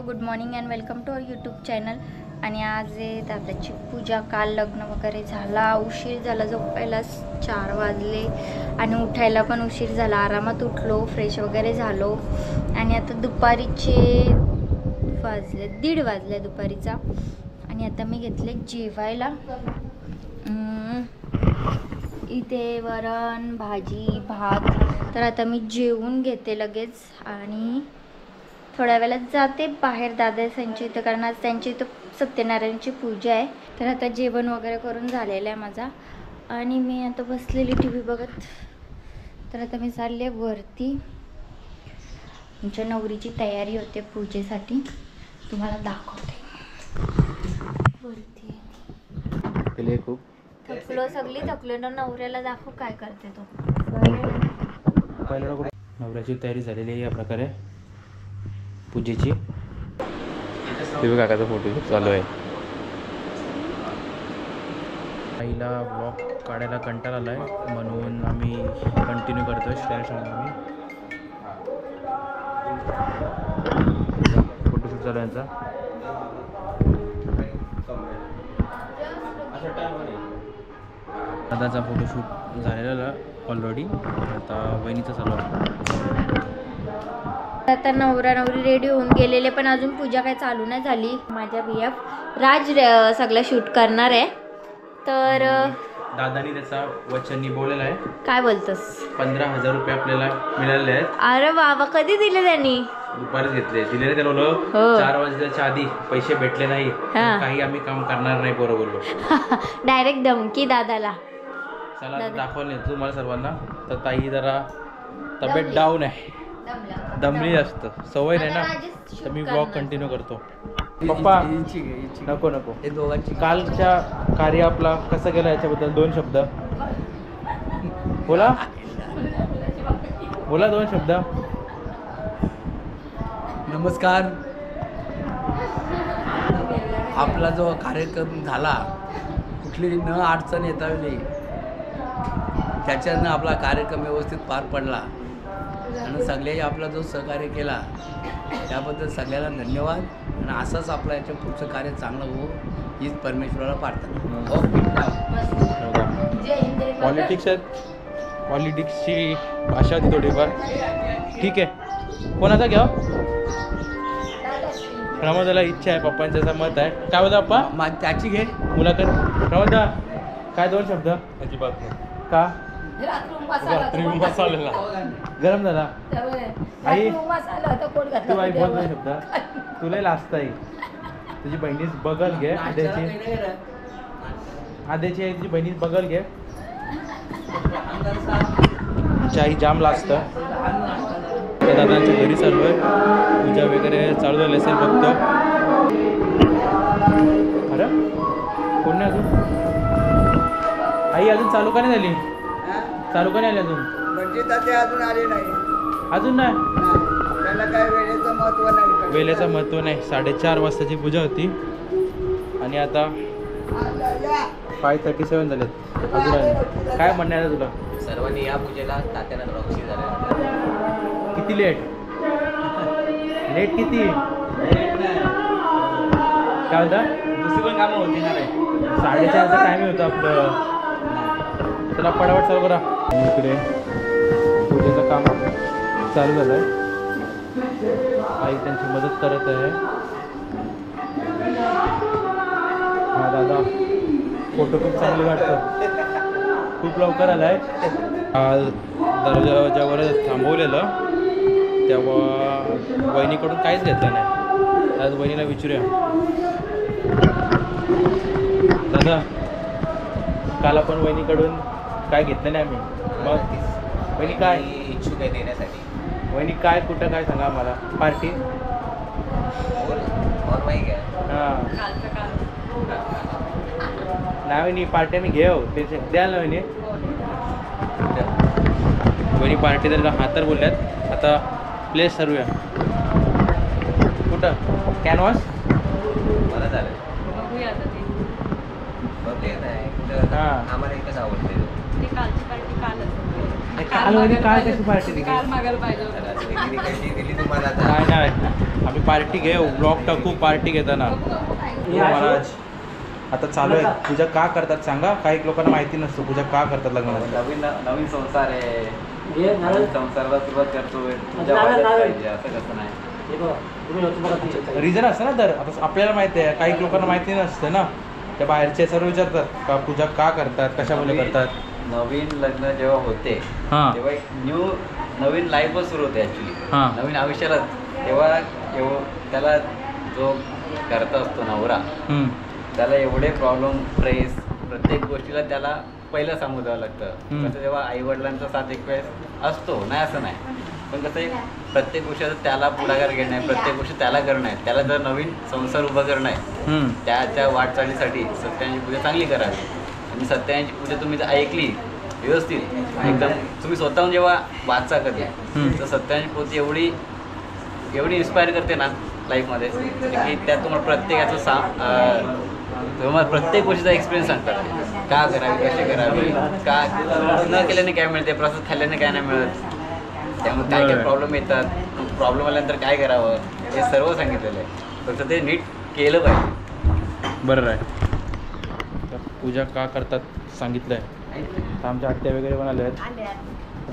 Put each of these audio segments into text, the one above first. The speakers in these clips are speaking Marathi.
Good morning and welcome to our YouTube channel. आणि आज आहे दादाची पूजा. काल लग्न वगैरे झाला, उशीर झाला, झोपायला 4 वाजले आणि उठायला पण उशीर झाला. आरामात उठलो, फ्रेश वगैरे झालो आणि आता दुपारीचे 1:30 वाजले दुपारीचा. आणि आता मी घेतले जेवायला. इथे वरण भाजी भात. तर आता मी जेवून घेते लगेच आणि थोड्या वेळात जाते बाहेर दादासांच्या इथं, कारण आज त्यांची इथं सत्यनारायणची पूजा आहे. तर आता जेवण वगैरे करून झालेलं आहे माझा आणि मी आता बसलेली टी व्ही बघत. तर आता मी चालले वरती. आमच्या नवरीची तयारी होते पूजेसाठी, तुम्हाला दाखवते. वरती खूप थकलो, सगळी थकलो ना. नवऱ्याला दाखव काय करते तो. नवऱ्याची तयारी झालेली आहे या प्रकारे पूजेची. ते बघा काकाचा फोटो चालू आहे. आईला ब्लॉग काढायला कंटाळा आला आहे म्हणून आम्ही कंटिन्यू करतोय. आम्ही फोटोशूट चालू आहे यांचा. दादाचा फोटोशूट झालेला ऑलरेडी. आता वहिनीचा चालू आहे. आता नवरा नवरी रेडी होऊन गेलेले, पण अजून पूजा काय चालू नाही झाली. माझ्या BF राज सगळं शूट करणार आहे. तर दादानी त्याचा वचन निभवलेला आहे. काय बोलतोस? 15,000 रुपये आपल्याला मिळाले आहेत. अरे बाबा, कधी दिले त्यांनी? दुपारीच घेतले. दिलेले त्याला बोललो 4 वाजल्याच्या आधी पैसे भेटले नाही काही आम्ही काम करणार नाही बरोबर बोललो. डायरेक्ट धमकी दादाला. चला दाखवलं नाही तुम्हाला सर्वांना. तर ताई जरा तब्येत डाऊन आहे, दमली जास्त, सवय नाही ना. तर मी ब्लॉग कंटिन्यू करतो. पप्पा नको नको. कालच्या कार्य आपला कसं गेला याच्याबद्दल 2 शब्द बोला. बोला 2 शब्द. नमस्कार. आपला जो कार्यक्रम झाला, कुठली न अडचण येतावली, त्याच्यानं आपला कार्यक्रम व्यवस्थित पार पडला आणि सगळ्यांनी आपला जो सहकार्य केला त्याबद्दल सगळ्यांना धन्यवाद. आणि असंच आपलं याच्या पुढचं कार्य चांगलं हो हीच परमेश्वराला प्रार्थना. पॉलिटिक्सची भाषा होती थोडीफार. ठीक आहे, कोणाचा घ्या? प्रमोदाला इच्छा आहे, पप्पांचं मत आहे. काय बोलता पप्पा? त्याची घे मुलाखत. प्रमोदा काय 2 शब्द? अजिबात नाही. का? रात्री मसाला गरम झाला. आई तू आई बोल 2 शब्द. तुला लाजत आहे. तुझी बहिणीच बगल घे. आद्याची आई तुझी बहिणीच बगल घे. आई जाम लाजत. दादांच्या घरी चालू आहे, पूजा वगैरे चालू झाली असेल बघतो. अरे कोण नाही अजून? आई अजून चालू का नाही झाली? चालू का नाही आली अजून? म्हणजे अजून आले नाही. अजून नाही. त्याला काय वेळेचं महत्त्व नाही. वेळेचं महत्त्व नाही. 4:30 वाजताची पूजा होती आणि आता 5:37 झालेत. अजून आले. काय म्हणणं आहे तुला? सर्वांनी या पूजेला तात्याला थोडा उशीर झाला. किती लेट? लेट किती? काय होता? दुसरी पण कामं होती ना रे. 4:30चा टायमिंग होतं आपलं. चला पटापट चालू करा. इकडे पूजेचं काम चालू झालं आहे. आई त्यांची मदत करत आहे. हा दादा फोटो खूप चांगले वाटतं. खूप लवकर आला आहे. दरवाजावर थांबवलेलं तेव्हा वहिनीकडून काहीच घेतलं नाही. आज वहिनीला विचारूया. दादा काल आपण वहिनीकडून काय घेतलं नाही आम्ही. मग वहिनी काय इच्छुक आहे देण्यासाठी? वहिनी काय कुठं काय सांगा मला. पार्टी हां नाही वहिनी पार्टी आम्ही घेऊ ते द्याल ना वहिनी. वहिनी पार्टी तर हात तर बोलल्यात. आता प्लेस ठरवूया. कुठं? कॅनव्हास मला झालं हां. आम्हाला एकच आवडते. कालची पार्टी कालच काय कशी पार्टी दिली कशी दिली तुम्हाला आता? काय नाही आम्ही पार्टी घेऊ ब्लॉग टाकू पार्टी घेताना. महाराज आता चालू आहे. पूजा का करतात सांगा. काही लोकांना माहिती नसतं पूजा का करतात लग्नाला. नवीन संसार आहे. नवीन संसाराला सुरुवात करतोय. पूजा व्हायलाच पाहिजे असं कसं नाही. रिझन असतं ना. तर आता आपल्याला माहिती आहे काही लोकांना माहिती नसतं ना. त्या बाहेरचे सर्व विचारतात का पूजा का करतात कशामुळे करतात. नवीन लग्न जेव्हा होते तेव्हा एक नवीन लाईफच सुरू होते ऍक्च्युली. नवीन आयुष्यालाच तेव्हा त्याला जो करता असतो नवरा त्याला एवढे प्रॉब्लेम ट्रेस प्रत्येक गोष्टीला त्याला पहिलं सामोरं जावं लागतं. कसं जेव्हा आई वडिलांचा साथ एक वेळेस असतो नाही असं नाही पण कसं एक प्रत्येक गोष्टीचं त्याला पुढाकार घेणं आहे. प्रत्येक गोष्टी त्याला करणं आहे. त्याला जर नवीन संसार उभा करणं आहे त्याच्या वाटचालीसाठी सत्यानारायणची पूजा चांगली करावी. आणि सत्यानारायणची पूजा तुम्ही जर ऐकली व्यवस्थित एकदम तुम्ही स्वतःहून जेव्हा वाचा कधी तर सत्यानारायणची पोथी एवढी इन्स्पायर करते ना लाईफमध्ये की त्यात तुम्हाला प्रत्येकाचं तुम्हाला प्रत्येक गोष्टीचा एक्सपिरियन्स सांगतात. का करावी कसे करावी का न केल्याने काय मिळते प्रसाद खाल्ल्याने काय नाही मिळत त्यामुळे काय काय प्रॉब्लेम येतात प्रॉब्लेम आल्यानंतर काय करावं हे सर्व सांगितलेलं आहे. फक्त ते नीट केलं पाहिजे. बरं आहे. पूजा का करतात सांगितलं आहे. आता आमच्या आत्या वगैरे पण आल्या आहेत.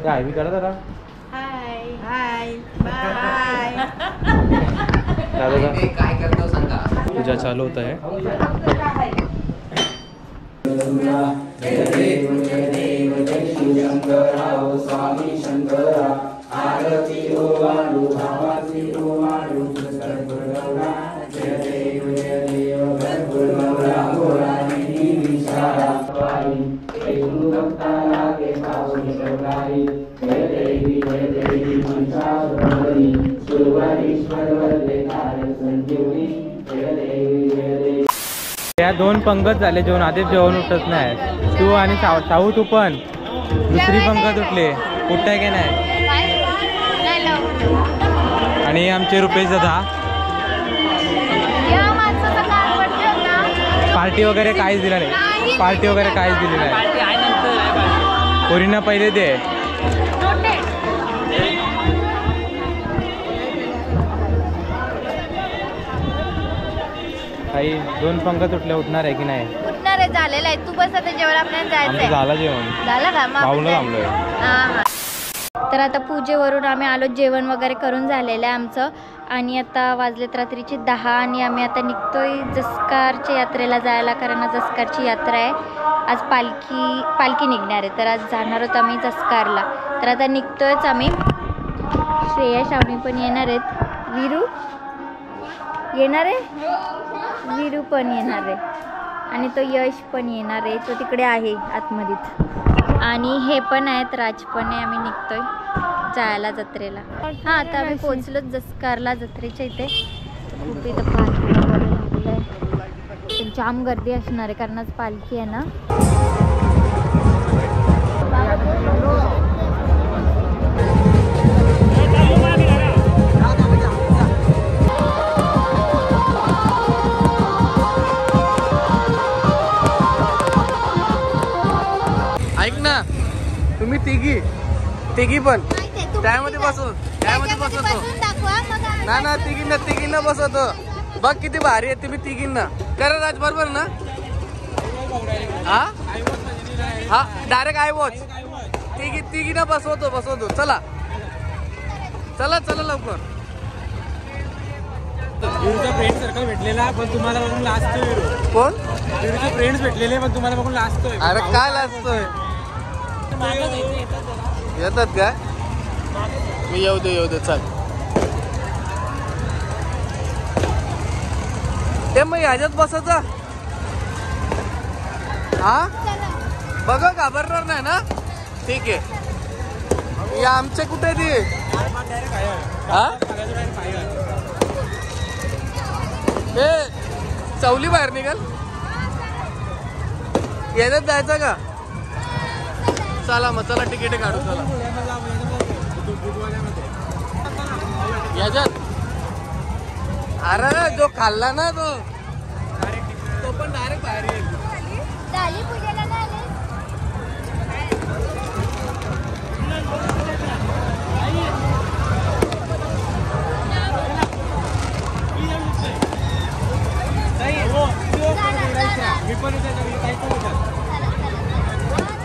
काय बी करा जरा. काय करतो सांगा. पूजा चालू होत आहे. जय देव जय शिवशंकरा ओ स्वामी शंकरा आरती ओ भावाची ओ सर्वगौरा जय देव भरपूरगौरा गोराणी विशाला पाई भक्ताला के पावन शौराई जय देवी महिषासुरमर्दिनी सुरवरीश्वर वरदे कार्य संजीवनी जय देवी. या 2 पंगत झाले जेवण आधीच जेवण उठत नाही. तू आणि साऊ तू पण दुसरी पंगत उठली उठताय की नाही. आणि आमचे रुपेश दादा पार्टी वगैरे काहीच दिला नाही. पार्टी वगैरे काहीच दिली नाही. पोरींना पहिले दे. काही 2 पंगत उठल्या उठणार आहे की नाही. उठणार आहे. झालेलं आहे. तू बस आता जेवण आपल्याला जायचं झालं जेवण झालं का पाहुणं थांबलोय. तर आता पूजेवरून आम्ही आलो. जेवण वगैरे करून झालेलं आहे आमचं. आणि आता वाजलेत रात्रीचे 10 आणि आम्ही आता निघतोय जसकारच्या यात्रेला जायला. कारण आज जसकारची यात्रा आहे. आज पालखी निघणार आहे. तर आज जाणार आहोत आम्ही जसकारला. तर आता निघतोयच आम्ही. श्रेया श्रावणी पण येणार आहेत. वीरू येणार आहे. वीरू पण येणार आहे. आणि तो यश पण येणार आहे. तो तिकडे आहे आतमध्येच. आणि हे पण आहेत राज पण आहे. आम्ही निघतोय जायला जत्रेला. हां आता आम्ही पोचलोच जसकारला जत्रेच्या इथे. खूप इथं पालखी वगैरे लागलं आहे. जाम गर्दी असणार आहे कारण आज पालखी आहे ना. ऐक ना तुम्ही तिघी पण त्यामध्ये बसवतो ना तिघींना बसवतो. बघ किती भारी आहे. तुम्ही तिघींना करा राज बरोबर ना. हा डायरेक्ट आय वॉच तिघींना बसवतो. चला लवकर. फ्रेंड सर्कल भेटलेला पण तुम्हाला बघून लाजतोय. कोण फ्रेंड्स भेटलेले पण तुम्हाला बघून लाजतोय. अरे काय लाजतोय. येतात काय मी येऊ दे चल. ते मग ह्याच्यात बसायचं. हा बघा घाबरणार नाही ना. ठीक आहे. या आमचे कुठे ते हा हे चवली बाहेर निघाल. याच्यात जायचं का. चला मग चला तिकीट काढू. चला याच्यात. अरे जो खाल्ला ना तो पण डायरेक्ट बाहेर येईल.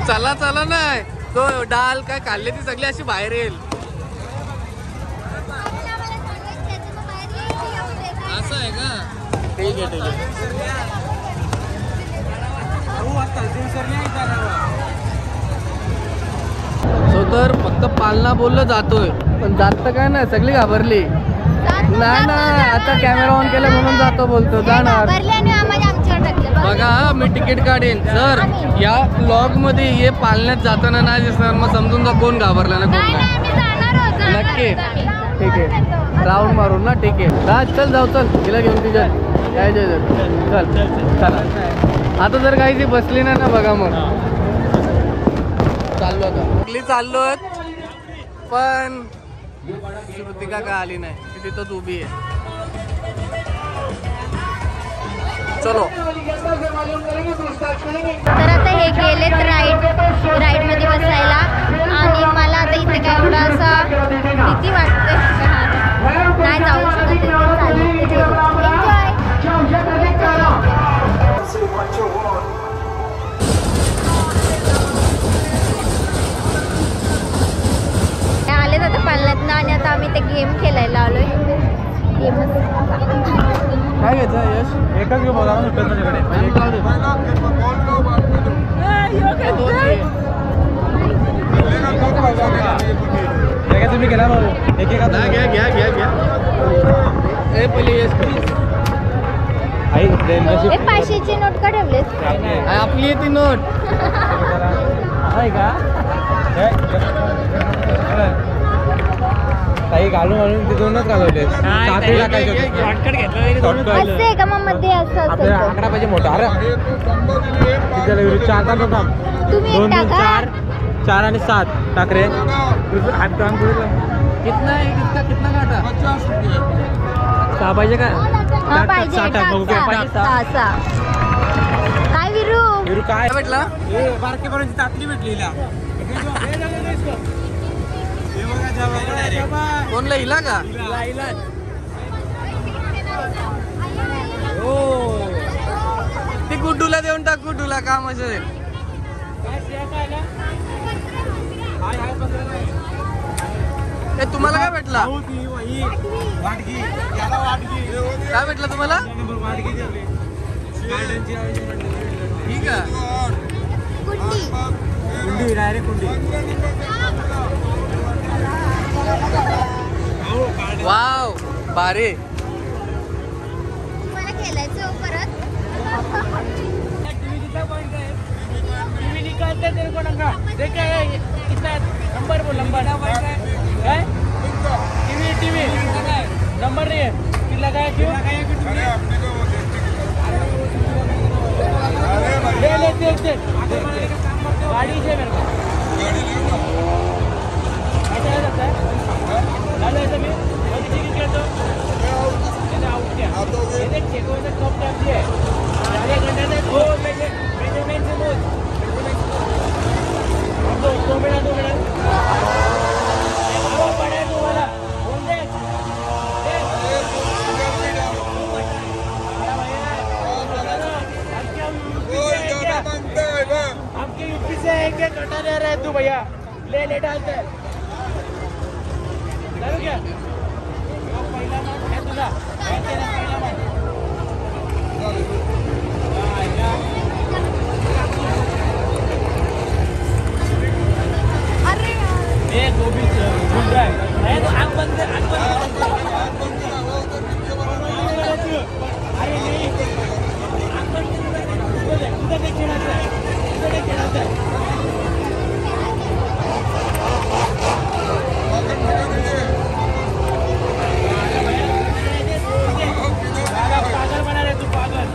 चला चला नाही तो डाल काय खाल्ले ती सगळी अशी बाहेर येईल. असं आहे का? ठीक आहे ठीक आहे. सो तर फक्त पालना बोललं जातोय पण जात काय ना सगळी घाबरली. नाही ना आता कॅमेरा ऑन केला म्हणून जातो बोलतो जाणार. बघा मी तिकीट काढेन जर या ब्लॉग मध्ये हे पालण्यात जाताना नाही दिसणार मग समजून जा कोण घाबरला ना कोण नाही. नक्की ठीक आहे राऊंड मारून ना ठीक आहे. राज चल जाऊ चल तिला घेऊन तिच्या काय चल चला. आता जर काही ती बसली ना बघा मग चाललो आता चाललो पण श्रुतिका काय आली नाही ती तिथंच उभी आहे. चलो तर आता हे गेलेत राईड मध्ये बसायला आणि मला आता इथे काय एवढा असा भीती वाटते नाही जाऊ शकत. आलेत आता पालनातनं आणि आता आम्ही ते गेम खेळायला आलोय. काय घ्यायचं यश? एकच घेऊ बोला तुझ्याकडे तुम्ही गेला भाऊ एक घ्या घ्या घ्या घ्या ए पहिले यश प्लीज. आई 500ची नोट का ठेवलेस? आपली आहे ती नोट आहे का? काही घालून घालून ते दोनच घालवले. असते का मग मध्ये असं आपल्याला आकडा पाहिजे मोठा. अरे चार का तुम्ही दोन टाका. 4 आणि 7 टाक रे. कितना आहे कितना काटा 6 पाहिजे का? हा पाहिजे असा काय विरू विरू काय भेटला? बारकेपर्यंत तातली भेटली. कोणला हिला का? ती गुड्डूला देऊन टाक. गुड्डूला काम असेल. तुम्हाला काय भेटला? काय भेटलं तुम्हाला? ठीक आहे कुंडी डायरेक्ट कुंडी. वाव भारी. मला खेळायचं परत. टीवी निकालते तेरे को नंगा देख कितना नंबर बोल नंबर है टीवी नंबर नहीं है फिर लगाया क्यों? ले ले देख गाड़ी से मेरे को ऐसा है लगता है ऐसा भी और किसी की खेलते आउट क्या ये देख चेको से टॉप टैप है 4 घंटे से दो मेजरमेंट से बोल दो मिनट पड़े तू वाला बोल दे आपके यूपी से एक कटा दे रहे तू भैया ले डालते क्या पहिला मार्क है तुला पहिला मार्क ये गोभी घूम रहा है तो आग बंद अरे नहीं आग बंद उधर देख खेलना है पागल बना रहे तू पागल.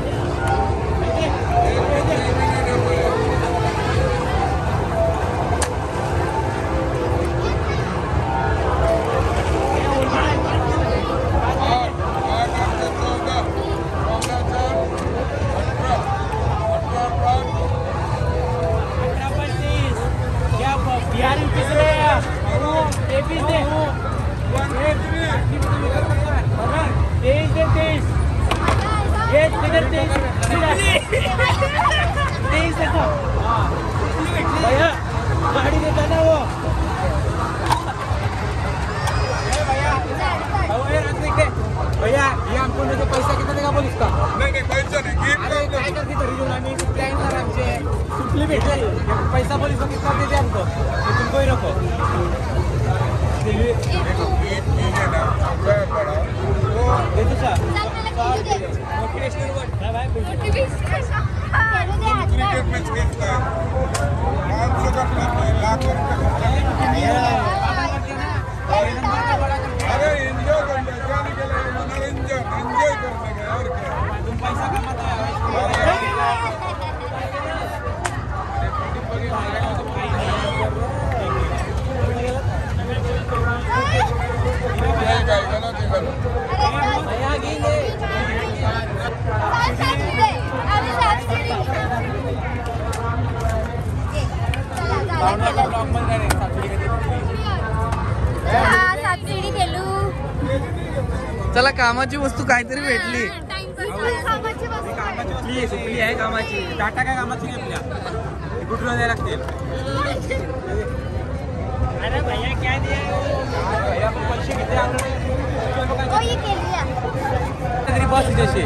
बिहार यूपी से एपी से 23 ये किधर 23 पैसा बोली तो कितना दे दे हमको, तुमको ही रखो। मोटिवेशनल वर्ड भाई, क्रिकेट मैच खेलता है 500 का लाख रुपए अरे एंजॉय करने जाने के लिए मनोरंजन एंजॉय करने के और क्या तुम पैसा कमाता है चला कामाची वस्तू काहीतरी भेटली. सुपली आहे कामाची, टाटा काय कामाची नाही आपल्या, कुठून द्यायला लागतील. अरे भैया क्या दिया भैया, पैसे किती तरी बस जशी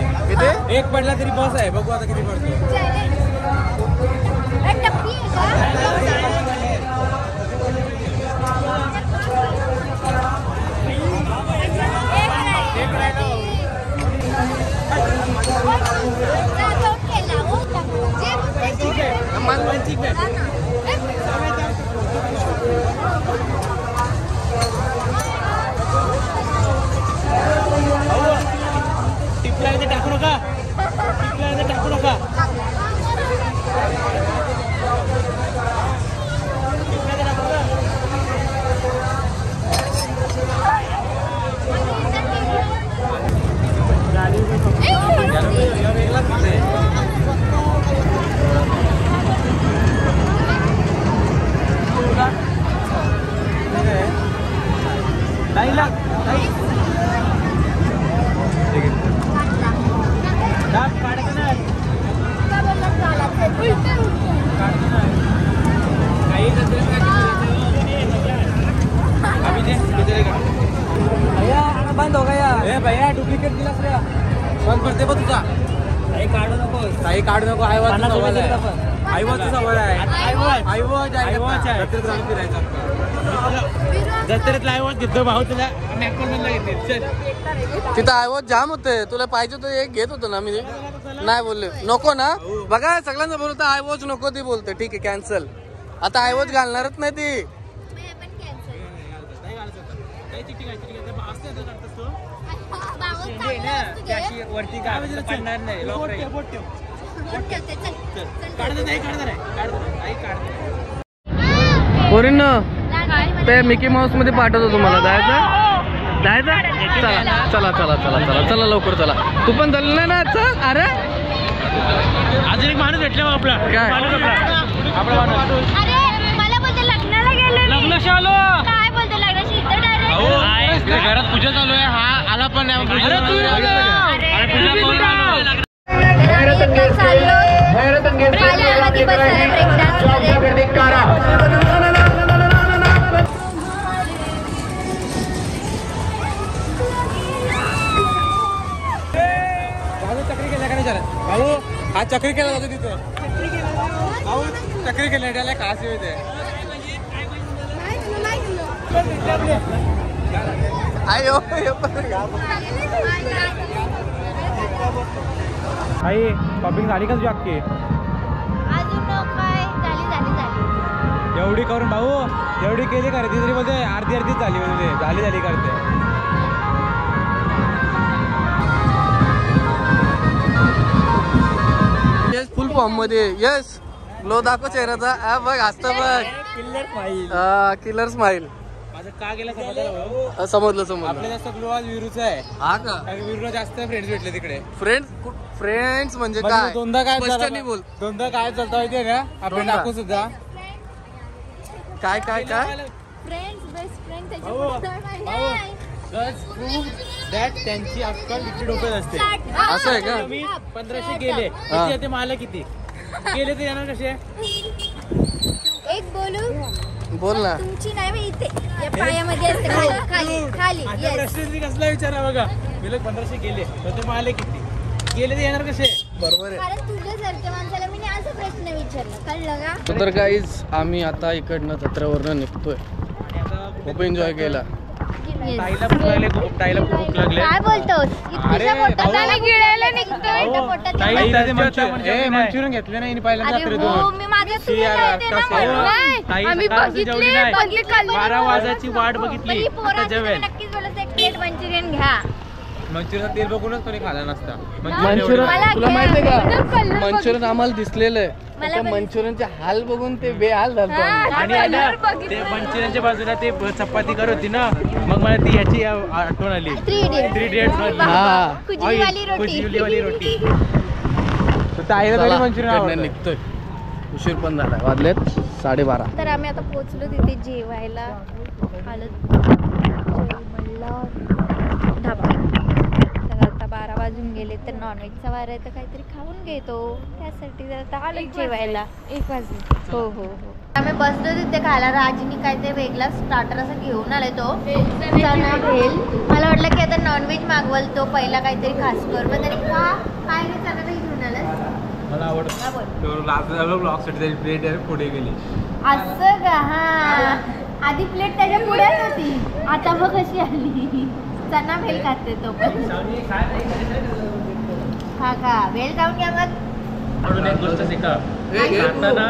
एक पडला तरी बस आहे, बघू आता किती पडतो. टिपला टाकू नका, टिपला टाकू नका. बंद हो गया भैया, डुप्लिकेट दिलास रे, बंद करते बघ तुझा. काही काढू नको, काही काढू नको. आयवॉच सवाल आहे, आयवॉच सवाल आहे, आयवॉच आहे. जत्रेत फिरायचं जत्रेतला आयवॉच घेतो भाऊ, तुला घेते. तिथं आयवॉच जाम होते, तुला पाहिजे तर एक घेत होतो ना मी. नाही बोलले नको ना, बघा सगळ्यांना बोलतो आयवॉच नको, ती बोलते ठीक आहे कॅन्सल. आता आयवॉच घालणारच नाही ती. वरती काय पडणार नाही, पोरींनो ते मिकी माऊस मध्ये पाठवतो तुम्हाला. जायचं जायचं, चला चला चला चला चला चला लवकर चला. तू पण चाललं नाही ना आजचा? अरे अजून एक माणूस भेटला आपला, काय आपला माणूस. काय बोलतो लग्नाची इथं डायरेक्ट घरात पूजा चालू आहे, हा आला पण नाही. चक्री केल्या का नाही चालत भाऊ? हा चक्री केला जातो तिथं भाऊ, चक्री केल्या त्याला खास येते. आई शॉपिंग झाली का तुझी अख्खी? अजून काय झाली एवढी करून भाऊ, एवढी केली खरेदी तरी बोलते अर्धी अर्धीच झाली, बोलते झाली झाली करते. फुल फॉर्म मध्ये. यस लो दाखव चेहऱ्याचा, बघ हसता बघ, किलर स्माइल. माझं का गेला समजलं, समजलं. आपल्या जास्त ग्लो आज विरूचा आहे. हा का? विरूला जास्त फ्रेंड्स भेटले तिकडे. फ्रेंड्स म्हणजे काय? दोनदा काय बोल. दोनदा काय चालतं माहितीये का आपण दाखवू सुद्धा. काय काय काय फ्रेंड्स बेस्ट फ्रेंड दॅट त्यांची अक्कल इकडे डोक्यात असते. असं आहे का? मी 1500 गेले, किती येते मला, किती गेले ते येणार कसे? एक बोल ना. तुमची नाही मी इथे या पायामध्ये असते, खाली खाली. प्रश्न कसला विचारा बघा, मी 1500 गेले तर ते मला किती गेले ते येणार कसे? बरोबर आहे. कारण तुझ्यासारख्या माणसाला मी असा प्रश्न विचारला, कळलं का? तर गाईज आम्ही आता इकडनं जत्रेवरनं निघतोय. खूप एन्जॉय केला. ताईला भूक लागली, ताईला भूक लागली. काय बोलतोस? इतक्या पोटात आम्ही गिळायला निघतोय, इथं पोटात मंचुरियन घेतले नाही पहिल्यांदा अरे हो, मी माझ्या सुनेला येते ना म्हणून. आम्ही बघितले 12 वाजाची वाट पण बघितली. ही पोरं तुम्ही नक्कीच बोलत एक प्लेट मंचुरियन घ्या. मंचुरियन तेल बघूनच कोणी खाला नसता. मंचुरियन मला तुला घ्या. माहितीये एकदम का कलर मंचुरियन आम्हाला दिसलेलं आहे. मला त्या पण मंचुरियनचे हाल बघून ते बेहाल झालतो आम्ही. आणि आहे ना, ते मंचुरियनच्या बाजूला ते चपाती करत होती ना, मग मला ती याची आठवण आली. 3 Idiots. 3 Idiots मधली. हा. कुजलीवाली कुजलीवाली रोटी. रोटी. ताईला चला, तरी मंचुरियन इकडनं आवडतं. निघतोय. उशीर पण झाला, वाजलेत 12:30. तर आम्ही आता पोहोचलो तिथे जेवायला. ढाबा. तर आता 12 वाजून गेले, तर नॉनव्हेजचा वार आहे तर काहीतरी खाऊन घेतो, त्यासाठी जर आता आलो जेवायला. 1 वाजले. हो हो हो. आम्ही बसलो तिथे खायला. राजनी काय ते वेगळा स्टार्टर असं घेऊन आलाय तो चना भेल. मला वाटलं की आता नॉनव्हेज मागवल तो पहिला काहीतरी खास कर, मग त्याने काय नाही चना भेल घेऊन आलास? मला आवडतं. ब्लॉगसाठी त्याची प्लेट आहे पुढे गेली. असं का? हा, आधी प्लेट त्याच्या पुढेच होती, आता बघ कशी आली. चना भेल खाते तो पण. खा भेल खाऊन घ्या मग. म्हणून एक गोष्ट शिका, खाताना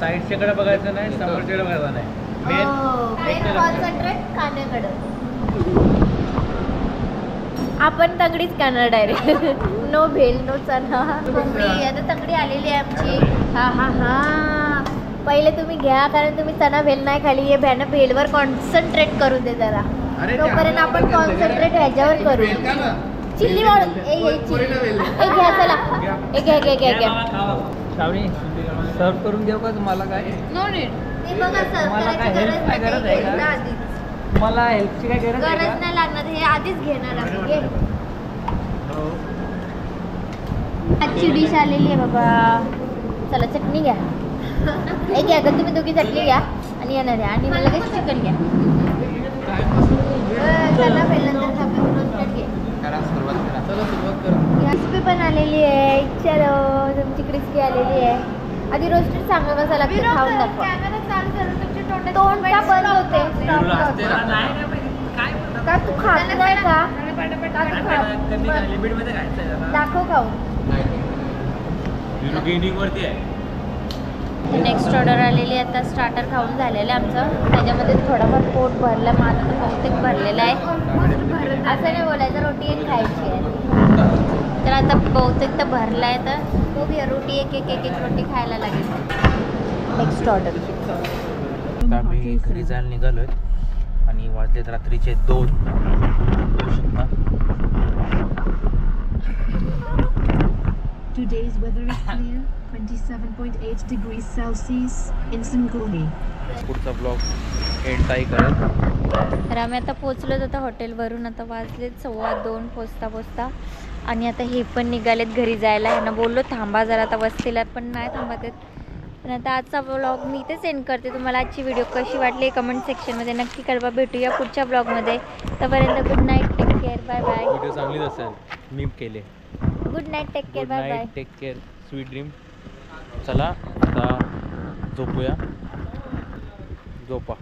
साईडच्याकडे बघायचं नाही, समोरच्याकडे बघायचं नाही. मेन कॉन्सन्ट्रेट खाण्याकडं. आपण तगडीच खाणार direct. No bhel no chana. कोंबडी आता तगडी आलेली आहे आमची. हा पहिले तुम्ही घ्या, कारण तुम्ही चना भेल नाही खाली. हे भ्यानं भेलवर कॉन्सन्ट्रेट करू दे जरा, तोपर्यंत आपण कॉन्सन्ट्रेट ह्याच्यावर करू. चिल्ली वाढ घ्या, चला घ्या. सर्व करून देऊ का तुम्हाला काय? ते बघा सर्व करायची गरज नाही आधीच. मला हेल्पची काय गरज गरज नाही लागणार, हे आधीच घेणार आम्ही. घे. आजची डिश आलेली आहे बाबा. चला चटणी घ्या. एक घ्या तर तुम्ही दोघी चटणी घ्या आणि येणार द्या, आणि मला लगेच चिकन घ्या. चला पहिल्यांदा आपण रोस्टेड घे. क्रिस्पी पण आलेली आहे. चलो तुमची क्रिस्पी आलेली आहे. आधी रोस्टेड सांगा कसं लागतं, खाऊन दाखवा. तोंड का बंद होते? का तू खात नाही का? दाखव खाऊन. वरती आहे. नेक्स्ट ऑर्डर आलेली आहे. आता स्टार्टर खाऊन झालेलं आहे आमचं. त्याच्यामध्ये थोडाफार पोट भरलं, माझं तर बहुतेक भरलेलं आहे. असं नाही बोलायचं, रोटी एक खायची आहे. तर आता बहुतेक तर भरलं आहे, तर बघूया रोटी एक रोटी खायला लागेल. Next order. आम्ही घरी जायला निघालोय आणि वाजलेत रात्रीचे 2. Today's weather is clear, 27.8 degrees Celsius in Sangoli. पुढचा ब्लॉग एंड ताई करत. तर आम्ही आता पोचलोत आता हॉटेलवरून. आता वाजलेत 2:15 पोचता. आणि आता हे पण निघालेत घरी जायला. ह्यांना बोललो थांबा जरा, आता वस्तीला पण नाही थांबत आहेत. पण आता आजचा ब्लॉग मी इथे सेंड करते. तुम्हाला आजची व्हिडिओ कशी वाटली कमेंट सेक्शनमध्ये नक्की कळवा. भेटूया पुढच्या ब्लॉगमध्ये. तोपर्यंत good night, take care, bye bye. Video चांगलीच असेल, मी केले. Good night, take care, bye bye. Take care, sweet dream. चला आता झोपूया. झोपा.